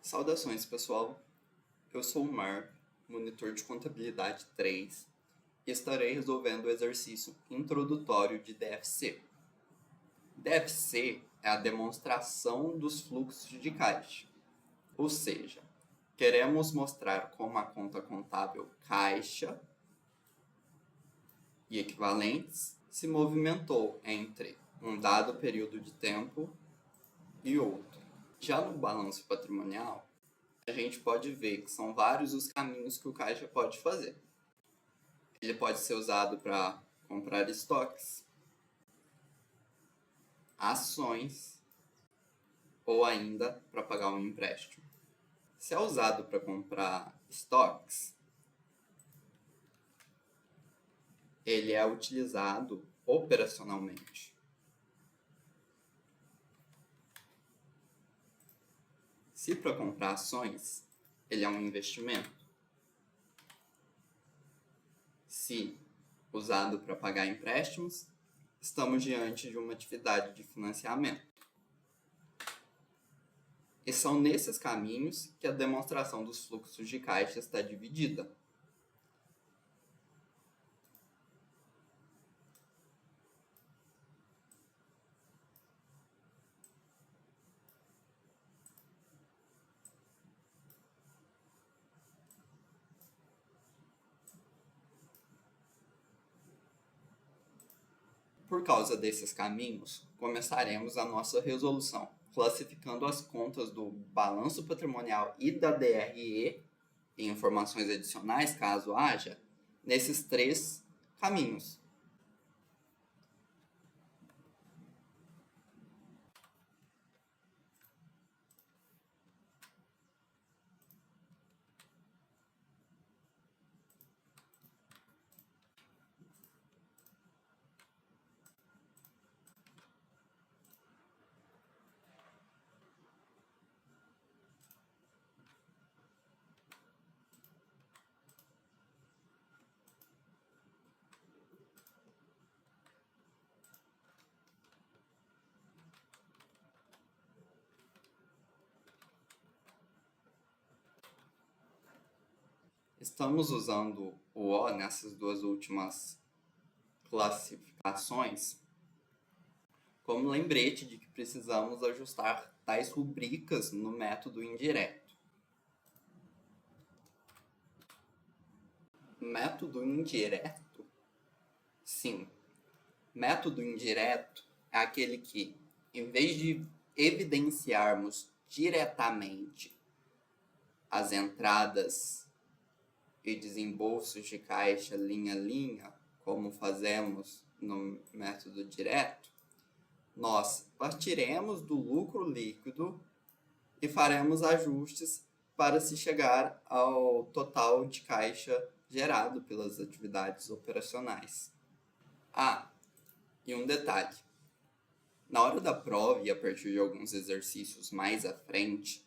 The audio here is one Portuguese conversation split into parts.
Saudações, pessoal. Eu sou o Marco, monitor de contabilidade 3, e estarei resolvendo o exercício introdutório de DFC. DFC é a demonstração dos fluxos de caixa, ou seja, queremos mostrar como a conta contábil caixa e equivalentes se movimentou entre um dado período de tempo e outro. Já no balanço patrimonial, a gente pode ver que são vários os caminhos que o caixa pode fazer. Ele pode ser usado para comprar estoques, ações ou ainda para pagar um empréstimo. Se é usado para comprar estoques, ele é utilizado operacionalmente. Se para comprar ações, ele é um investimento. Se usado para pagar empréstimos, estamos diante de uma atividade de financiamento. E são nesses caminhos que a demonstração dos fluxos de caixa está dividida. Por causa desses caminhos, começaremos a nossa resolução, classificando as contas do balanço patrimonial e da DRE, e informações adicionais, caso haja, nesses três caminhos. Estamos usando o O nessas duas últimas classificações como lembrete de que precisamos ajustar tais rubricas no método indireto. Método indireto? Sim. Método indireto é aquele que, em vez de evidenciarmos diretamente as entradas e desembolsos de caixa linha a linha, como fazemos no método direto, nós partiremos do lucro líquido e faremos ajustes para se chegar ao total de caixa gerado pelas atividades operacionais. E um detalhe. Na hora da prova e a partir de alguns exercícios mais à frente,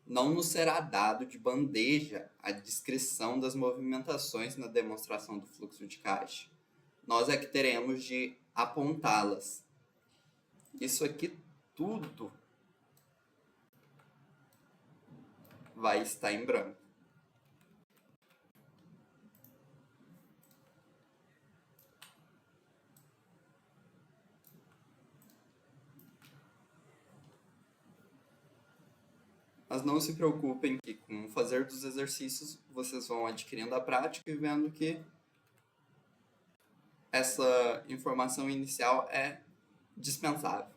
não nos será dado de bandeja a descrição das movimentações na demonstração do fluxo de caixa. Nós é que teremos de apontá-las. Isso aqui tudo vai estar em branco. Mas não se preocupem que com o fazer dos exercícios vocês vão adquirindo a prática e vendo que essa informação inicial é dispensável.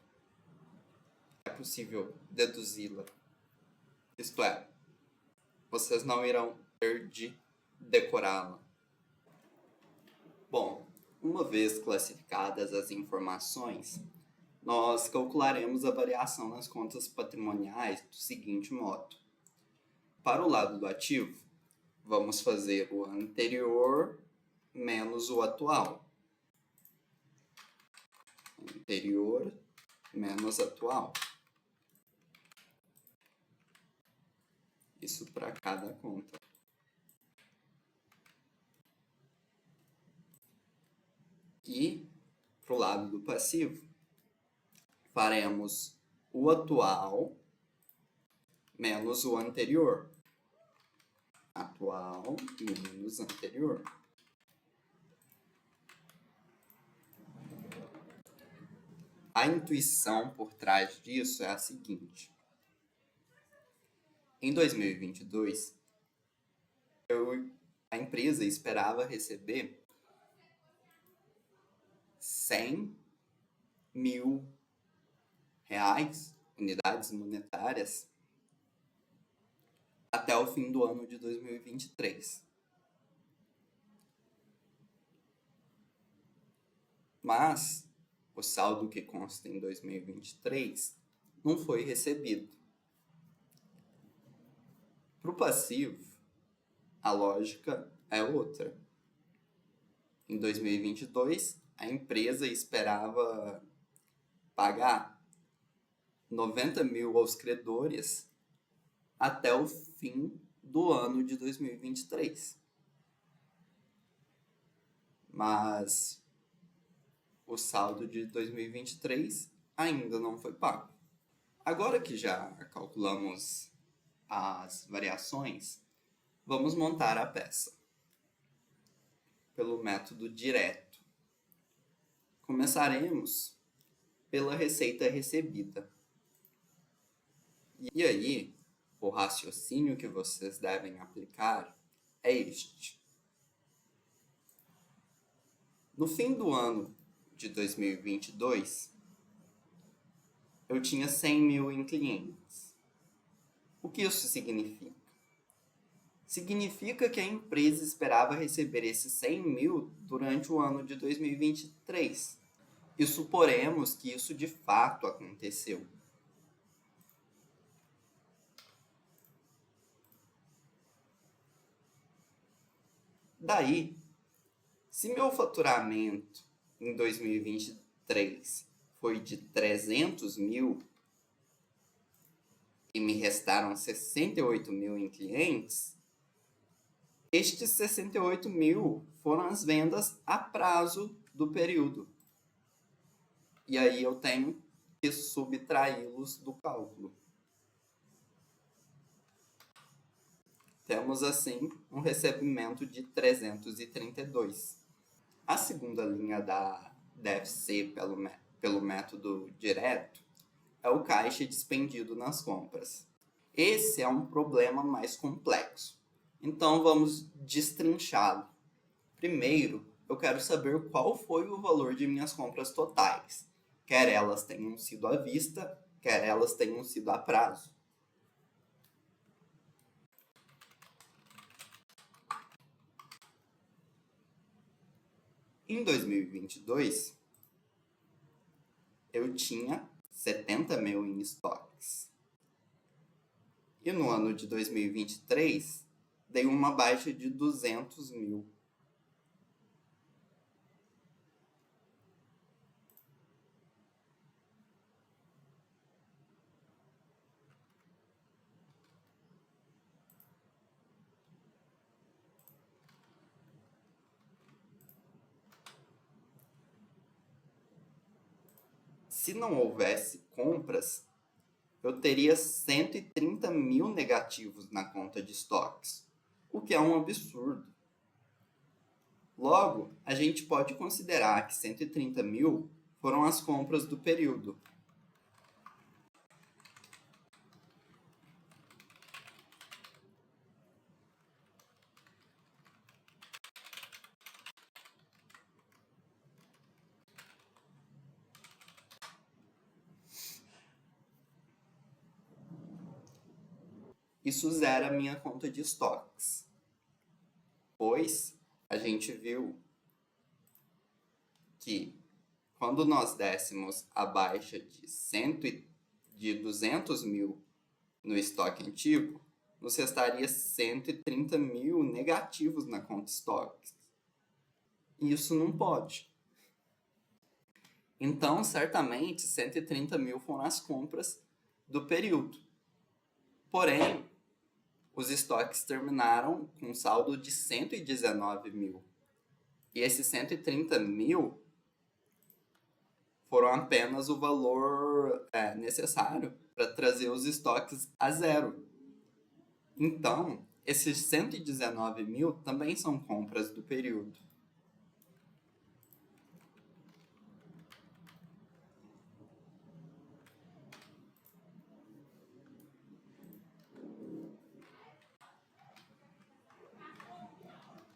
É possível deduzi-la. Isto é, vocês não irão ter de decorá-la. Bom, uma vez classificadas as informações, nós calcularemos a variação nas contas patrimoniais do seguinte modo. Para o lado do ativo, vamos fazer o anterior menos o atual. Anterior menos atual. Isso para cada conta. E para o lado do passivo, faremos o atual menos o anterior. Atual menos anterior. A intuição por trás disso é a seguinte. Em 2022, a empresa esperava receber 100 mil reais, unidades monetárias, até o fim do ano de 2023. Mas o saldo que consta em 2023 não foi recebido. Para o passivo, a lógica é outra. Em 2022, a empresa esperava pagar 90 mil aos credores até o fim do ano de 2023. Mas o saldo de 2023 ainda não foi pago. Agora que já calculamos as variações, vamos montar a peça pelo método direto. Começaremos pela receita recebida. E aí, o raciocínio que vocês devem aplicar é este. No fim do ano de 2022, eu tinha 100 mil em clientes. O que isso significa? Significa que a empresa esperava receber esses 100 mil durante o ano de 2023. E suporemos que isso de fato aconteceu. Daí, se meu faturamento em 2023 foi de 300 mil e me restaram 68 mil em clientes, estes 68 mil foram as vendas a prazo do período. E aí eu tenho que subtraí-los do cálculo. Temos, assim, um recebimento de 332. A segunda linha da DFC pelo método direto é o caixa despendido nas compras. Esse é um problema mais complexo. Então, vamos destrinchá-lo. Primeiro, eu quero saber qual foi o valor de minhas compras totais. Quer elas tenham sido à vista, quer elas tenham sido a prazo. Em 2022, eu tinha 70 mil em estoques. E no ano de 2023, dei uma baixa de 200 mil. Se não houvesse compras, eu teria 130 mil negativos na conta de estoques, o que é um absurdo. Logo, a gente pode considerar que 130 mil foram as compras do período. Isso zera a minha conta de estoques, pois a gente viu que quando nós dessemos a baixa de 200 mil no estoque antigo, nos restaria 130 mil negativos na conta estoques. E isso não pode. Então, certamente, 130 mil foram as compras do período. Porém, os estoques terminaram com um saldo de 119 mil. E esses 130 mil foram apenas o valor necessário para trazer os estoques a zero. Então, esses 119 mil também são compras do período.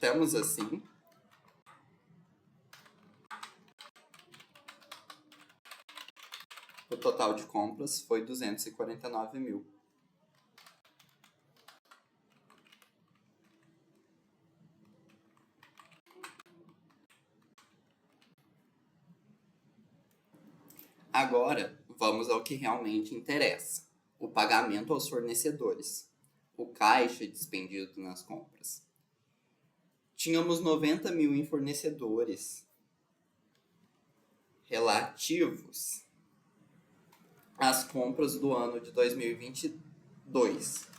Temos assim o total de compras foi 249 mil. Agora, vamos ao que realmente interessa: o pagamento aos fornecedores, o caixa despendido nas compras. Tínhamos 90 mil em fornecedores relativos às compras do ano de 2022.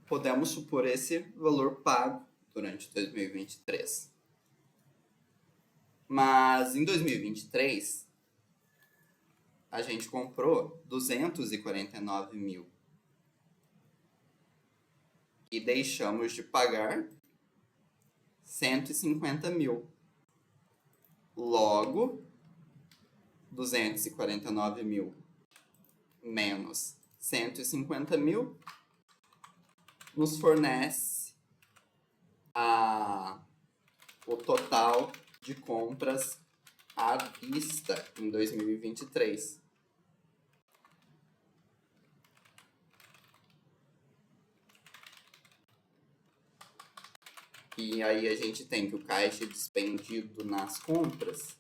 Podemos supor esse valor pago durante 2023. Mas em 2023, a gente comprou 249 mil. E deixamos de pagar 150 mil. Logo, 249 mil menos 150 mil nos fornece o total de compras à vista em 2023. E aí a gente tem que o caixa despendido nas compras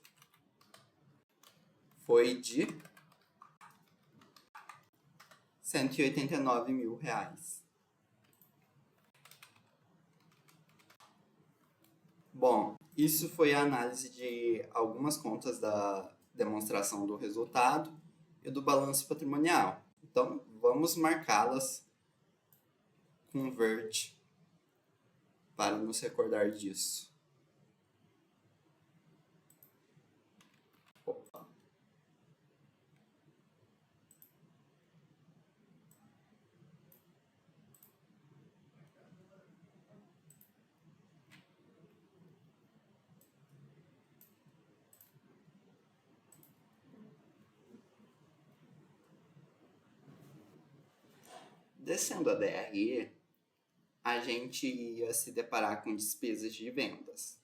foi de 189 mil reais. Bom, isso foi a análise de algumas contas da demonstração do resultado e do balanço patrimonial. Então, vamos marcá-las com verde para nos recordar disso. Opa. Descendo a DRE, a gente ia se deparar com despesas de vendas.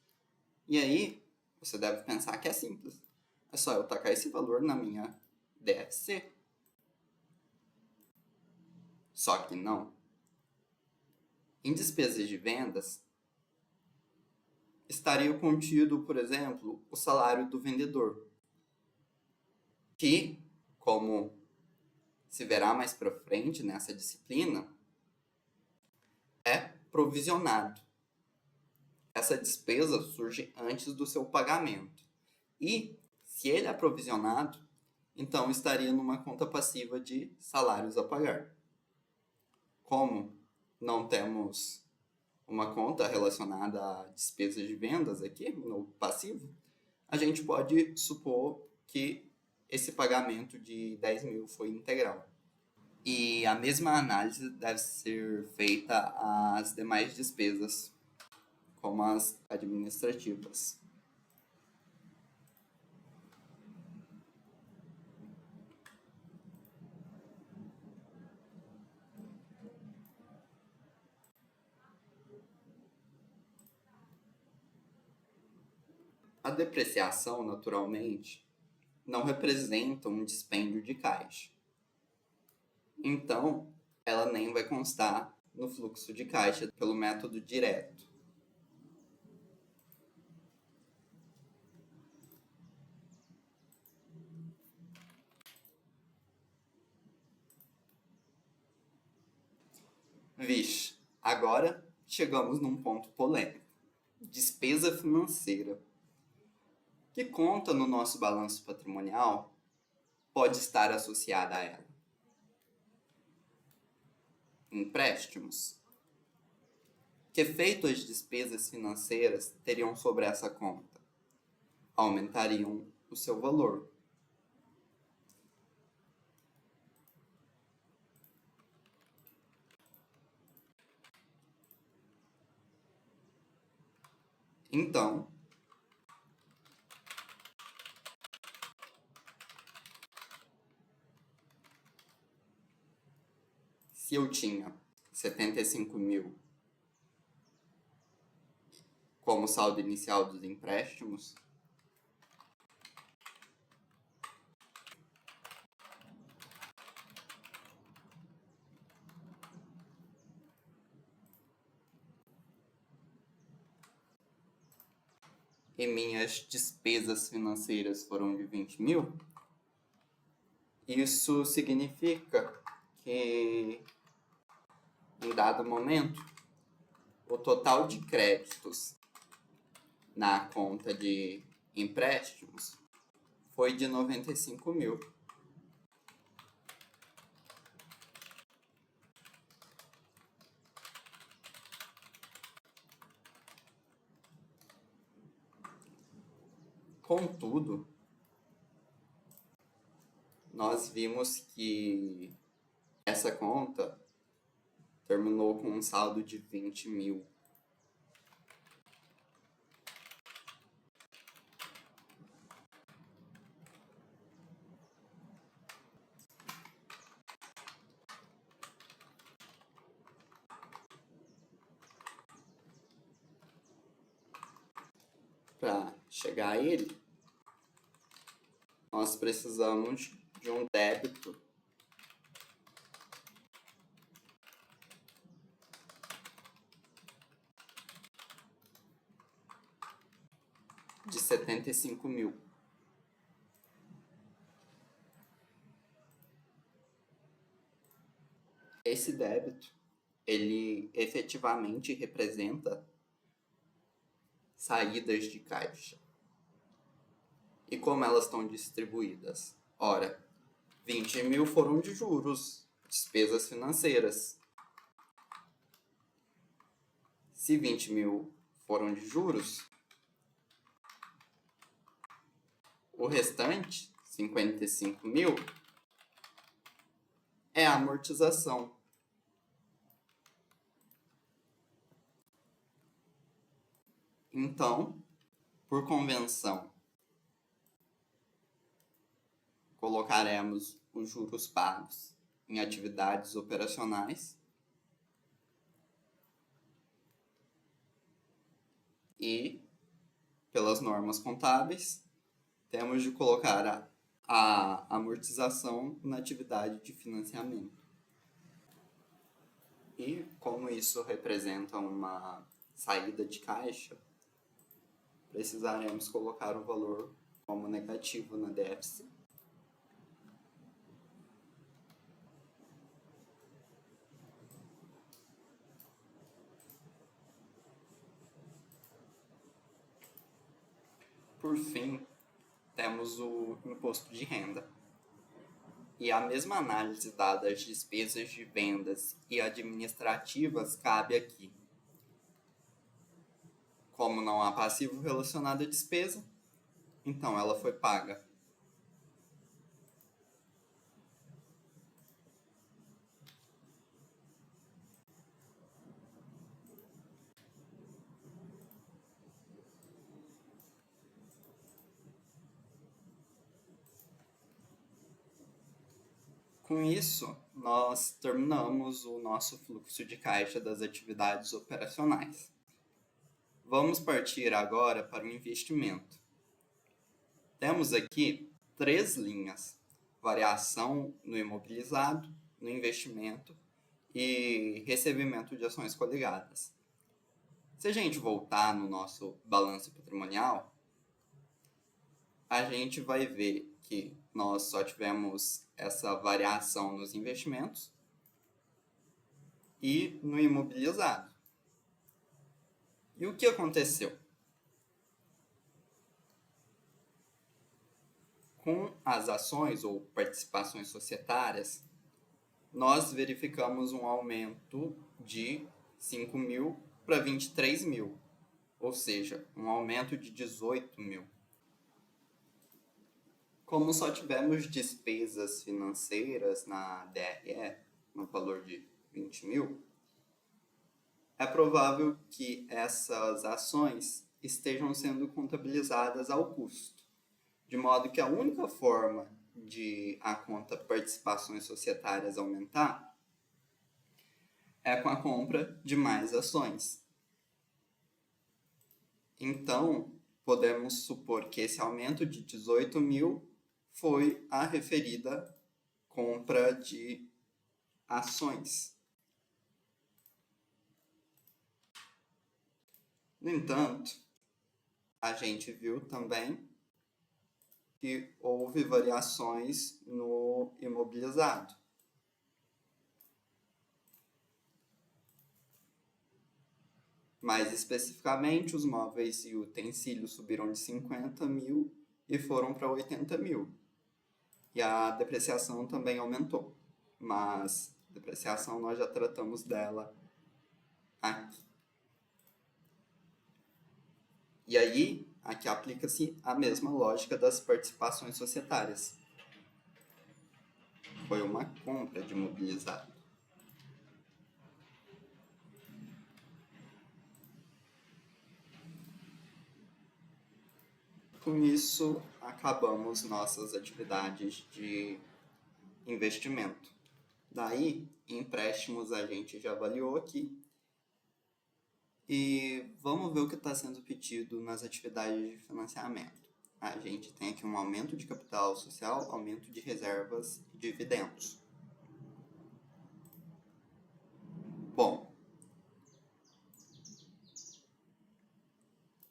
E aí, você deve pensar que é simples. É só eu tacar esse valor na minha DFC. Só que não. Em despesas de vendas, estaria contido, por exemplo, o salário do vendedor, que, como se verá mais para frente nessa disciplina, é provisionado. Essa despesa surge antes do seu pagamento. E, se ele é provisionado, então estaria numa conta passiva de salários a pagar. Como não temos uma conta relacionada a despesas de vendas aqui no passivo, a gente pode supor que esse pagamento de 10 mil foi integral. E a mesma análise deve ser feita às demais despesas, como as administrativas. A depreciação, naturalmente, não representa um dispêndio de caixa. Então, ela nem vai constar no fluxo de caixa pelo método direto. Vixe, agora chegamos num ponto polêmico. Despesa financeira. Que conta no nosso balanço patrimonial pode estar associada a ela? empréstimos. Que efeito as despesas financeiras teriam sobre essa conta? Aumentariam o seu valor. Então, se eu tinha 75 mil como saldo inicial dos empréstimos, e minhas despesas financeiras foram de 20 mil, isso significa que, em dado momento, o total de créditos na conta de empréstimos foi de 95 mil. Contudo, nós vimos que essa conta terminou com um saldo de 20 mil. Para chegar a ele, nós precisamos de um débito de 75 mil. Esse débito, ele efetivamente representa saídas de caixa. E como elas estão distribuídas? Ora, 20 mil foram de juros, despesas financeiras. Se 20 mil foram de juros, o restante, 55 mil, é a amortização. Então, por convenção, colocaremos os juros pagos em atividades operacionais e, pelas normas contábeis, temos de colocar a amortização na atividade de financiamento. E como isso representa uma saída de caixa, precisaremos colocar o valor como negativo na déficit. Por fim, temos o imposto de renda. E a mesma análise dada às despesas de vendas e administrativas cabe aqui. Como não há passivo relacionado à despesa, então ela foi paga. Com isso, nós terminamos o nosso fluxo de caixa das atividades operacionais. Vamos partir agora para o investimento. Temos aqui 3 linhas: variação no imobilizado, no investimento e recebimento de ações coligadas. Se a gente voltar no nosso balanço patrimonial, a gente vai ver que nós só tivemos essa variação nos investimentos e no imobilizado. E o que aconteceu? Com as ações ou participações societárias, nós verificamos um aumento de 5.000 para 23.000, ou seja, um aumento de 18.000. Como só tivemos despesas financeiras na DRE, no valor de 20.000, é provável que essas ações estejam sendo contabilizadas ao custo, de modo que a única forma de a conta participações societárias aumentar é com a compra de mais ações. Então, podemos supor que esse aumento de 18.000 foi a referida compra de ações. No entanto, a gente viu também que houve variações no imobilizado. Mais especificamente, os móveis e utensílios subiram de 50.000 e foram para 80.000. E a depreciação também aumentou, mas a depreciação nós já tratamos dela aqui. E aí, aqui aplica-se a mesma lógica das participações societárias. Foi uma compra de imobilizado. Com isso, acabamos nossas atividades de investimento. Daí, empréstimos a gente já avaliou aqui. E vamos ver o que está sendo pedido nas atividades de financiamento. A gente tem aqui um aumento de capital social, aumento de reservas e dividendos. Bom,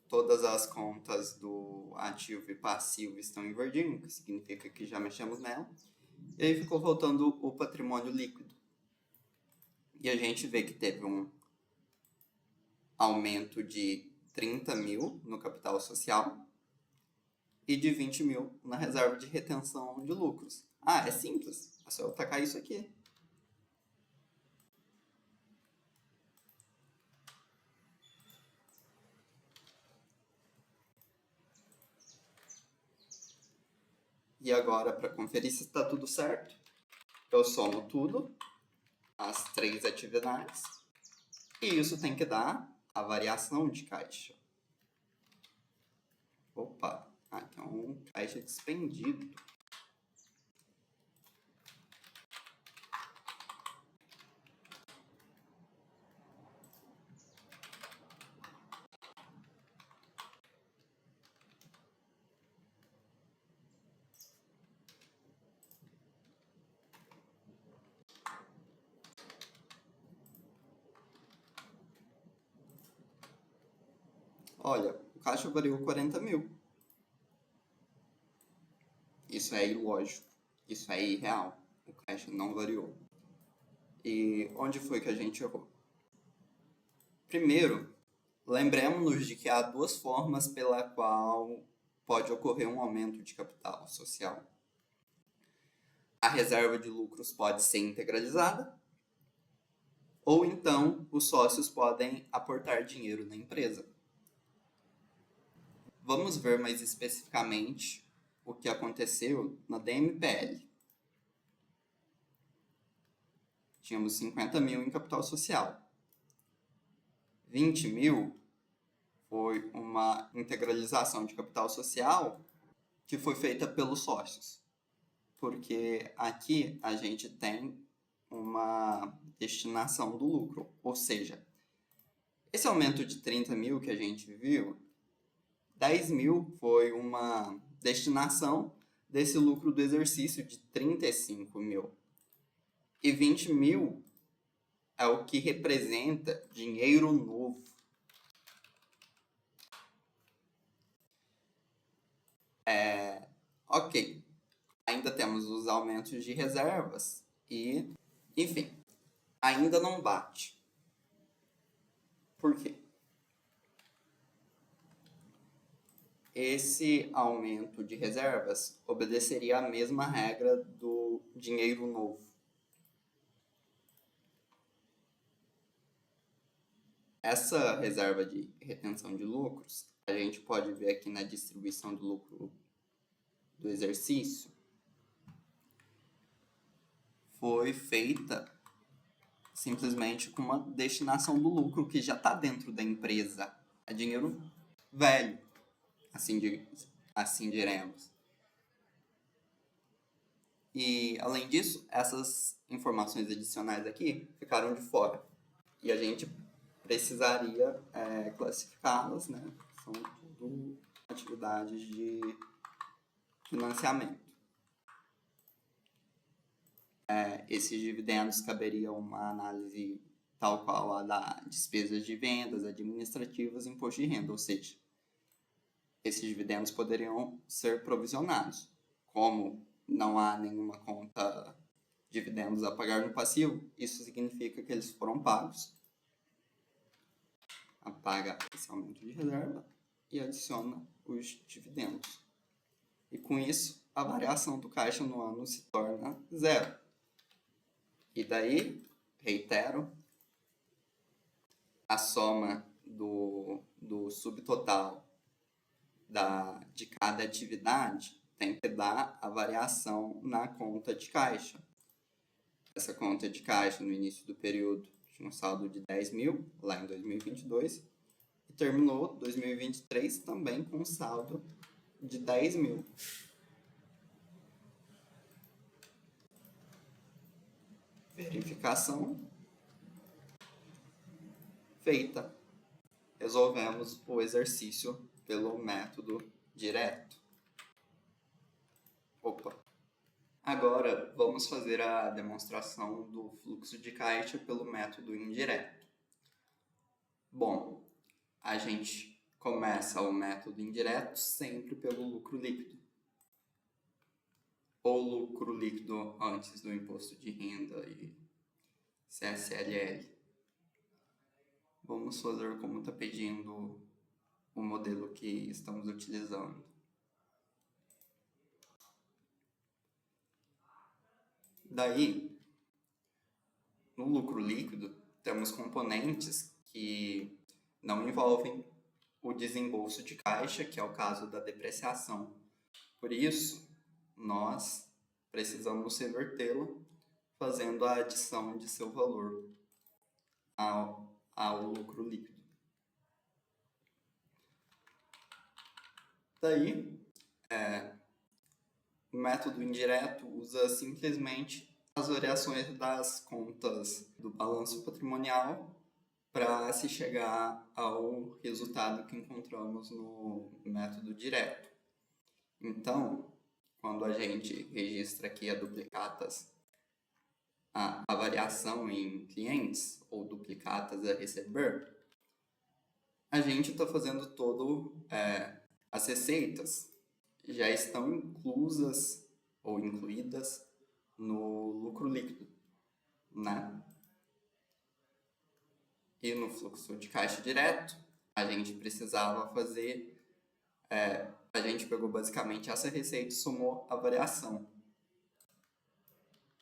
todas as contas do ativo e passivo estão em verdinho, que significa que já mexemos nela. E aí ficou faltando o patrimônio líquido. E a gente vê que teve um aumento de 30.000 no capital social e de 20.000 na reserva de retenção de lucros. Ah, é simples, é só eu tacar isso aqui. E agora, para conferir se está tudo certo, eu somo tudo, as 3 atividades, e isso tem que dar a variação de caixa. Opa, aqui é um caixa despendido. Olha, o caixa variou 40.000. Isso é ilógico, isso é irreal. O caixa não variou. E onde foi que a gente errou? Primeiro, lembremos-nos de que há 2 formas pela qual pode ocorrer um aumento de capital social. A reserva de lucros pode ser integralizada, ou então os sócios podem aportar dinheiro na empresa. Vamos ver mais especificamente o que aconteceu na DMPL. Tínhamos 50.000 em capital social. 20.000 foi uma integralização de capital social que foi feita pelos sócios. Porque aqui a gente tem uma destinação do lucro. Ou seja, esse aumento de 30.000 que a gente viu, 10.000 foi uma destinação desse lucro do exercício de 35.000. E 20.000 é o que representa dinheiro novo. Ok, ainda temos os aumentos de reservas e, enfim, ainda não bate. Por quê? Esse aumento de reservas obedeceria à mesma regra do dinheiro novo. Essa reserva de retenção de lucros, a gente pode ver aqui na distribuição do lucro do exercício, foi feita simplesmente com uma destinação do lucro que já está dentro da empresa. É dinheiro velho, assim diremos. E, além disso, essas informações adicionais aqui ficaram de fora. E a gente precisaria classificá-las, né? São tudo atividades de financiamento. Esses dividendos caberiam uma análise tal qual a da despesas de vendas, administrativas e imposto de renda, ou seja, esses dividendos poderiam ser provisionados. Como não há nenhuma conta dividendos a pagar no passivo, isso significa que eles foram pagos. Apaga esse aumento de reserva e adiciona os dividendos. E com isso, a variação do caixa no ano se torna zero. E daí, reitero, a soma do subtotal de cada atividade tem que dar a variação na conta de caixa. Essa conta de caixa no início do período tinha um saldo de 10 mil, lá em 2022, e terminou 2023 também com um saldo de 10 mil. Verificação feita. Resolvemos o exercício pelo método direto. Agora vamos fazer a demonstração do fluxo de caixa pelo método indireto. Bom, a gente começa o método indireto sempre pelo lucro líquido. Ou lucro líquido antes do imposto de renda e CSLL. Vamos fazer como está pedindo o modelo que estamos utilizando. Daí, no lucro líquido, temos componentes que não envolvem o desembolso de caixa, que é o caso da depreciação. Por isso, nós precisamos revertê-lo fazendo a adição de seu valor ao lucro líquido. Daí, o método indireto usa simplesmente as variações das contas do balanço patrimonial para se chegar ao resultado que encontramos no método direto. Então, quando a gente registra aqui a duplicatas, a variação em clientes ou duplicatas a receber, a gente está fazendo as receitas já estão inclusas ou incluídas no lucro líquido, né? E no fluxo de caixa direto, a gente precisava fazer... a gente pegou basicamente essa receita e somou a variação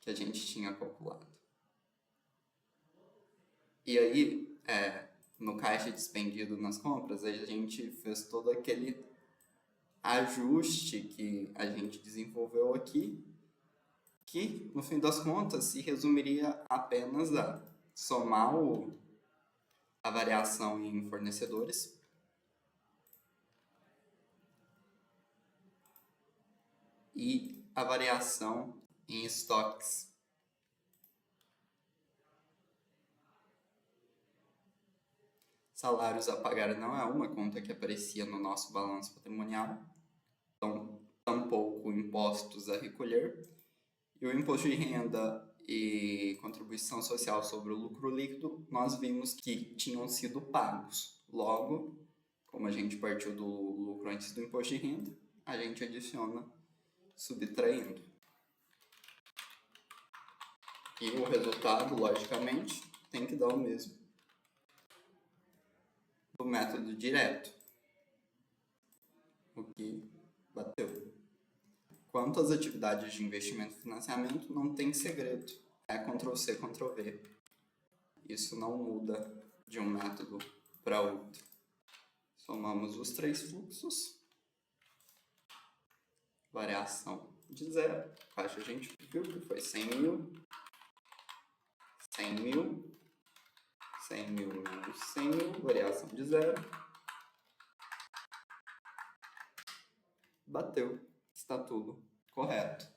que a gente tinha calculado. E aí, no caixa despendido nas compras, a gente fez todo aquele ajuste que a gente desenvolveu aqui, que no fim das contas se resumiria apenas a somar a variação em fornecedores e a variação em estoques. Salários a pagar não é uma conta que aparecia no nosso balanço patrimonial, então tampouco impostos a recolher, e o imposto de renda e contribuição social sobre o lucro líquido, nós vimos que tinham sido pagos. Logo, como a gente partiu do lucro antes do imposto de renda, a gente adiciona subtraindo. E o resultado, logicamente, tem que dar o mesmo do método direto, o que bateu. Quanto às atividades de investimento e financiamento, não tem segredo. É Ctrl+C, Ctrl+V. Isso não muda de um método para outro. Somamos os 3 fluxos. Variação de 0. Caixa a gente viu que foi 100 mil. 100 mil. 100 mil menos 100 mil. Variação de 0. Bateu. Está tudo correto.